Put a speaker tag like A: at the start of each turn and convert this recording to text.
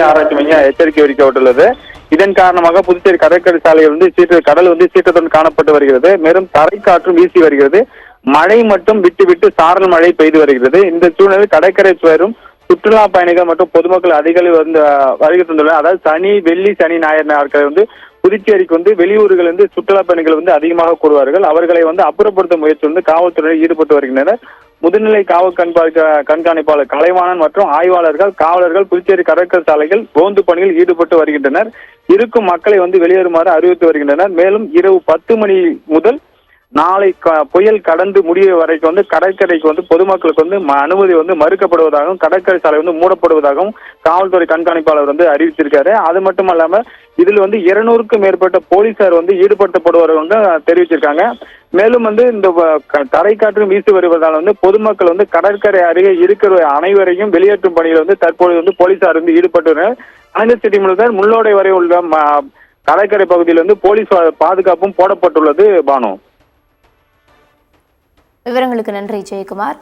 A: ஆராய்ச்சி மையம் எச்சரிக்கை விடுக்கப்பட்டுள்ளது. இதன் காரணமாக புதுச்சேரி கடற்கரை சாலையில் கடல் சீற்றத்துடன் காணப்பட்டு வருகிறது. மேலும் தரைக்காற்றும் வீசி வருகிறது. மழை மட்டும் விட்டு விட்டு சாரல் மழை பெய்து வருகிறது. இந்த சூழ்நிலையில் கடற்கரை வரும் சுற்றுலா பயணிகள் மற்றும் பொதுமக்கள் அதிக வருகை தந்துள்ளனர். அதாவது சனி, வெள்ளி, சனி, ஞாயிறு நாட்கள் புதுச்சேரிக்கு வெளியூர்கள் சுற்றுலா பயணிகள் அதிகமாக கூடுவார்கள். அவர்களை அப்புறப்படுத்த முயற்சி காவல்துறையினர் ஈடுபட்டு வருகின்றனர். முதுநிலை காவல் கண்காணிப்பாளர் கலைவாணன் மற்றும் ஆய்வாளர்கள், காவலர்கள் புதுச்சேரி கடற்கரை சாலைகள் ரோந்து பணியில் ஈடுபட்டு வருகின்றனர். இருக்கும் மக்களை வெளியேறுமாறு அறிவித்து வருகின்றனர். மேலும் இரவு 10 மணி முதல் நாளை புயல் கடந்து முடிய வரைக்கும் கடற்கரைக்கு பொதுமக்களுக்கு அனுமதி மறுக்கப்படுவதாகவும் கடற்கரை சாலை மூடப்படுவதாகவும் காவல்துறை கண்காணிப்பாளர் அறிவித்திருக்காரு. அது மட்டும் இல்லாம இதில் 200க்கும் மேற்பட்ட போலீசார் ஈடுபடுத்தப்படுவார்கள் தெரிவிச்சிருக்காங்க. மேலும் இந்த தரைக்காற்று வீசி வருவதால் பொதுமக்கள் கடற்கரை அருகே இருக்கிற அனைவரையும் வெளியேற்றும் பணியில் தற்போது போலீசார் ஈடுபட்டுள்ளனர். சிட்டி முழுவதும் முள்ளோடை வரை உள்ள கடற்கரை பகுதியில் போலீஸ் பாதுகாப்பும் போடப்பட்டுள்ளது. பானு,
B: விவரங்களுக்கு நன்றி ஜெயக்குமார்.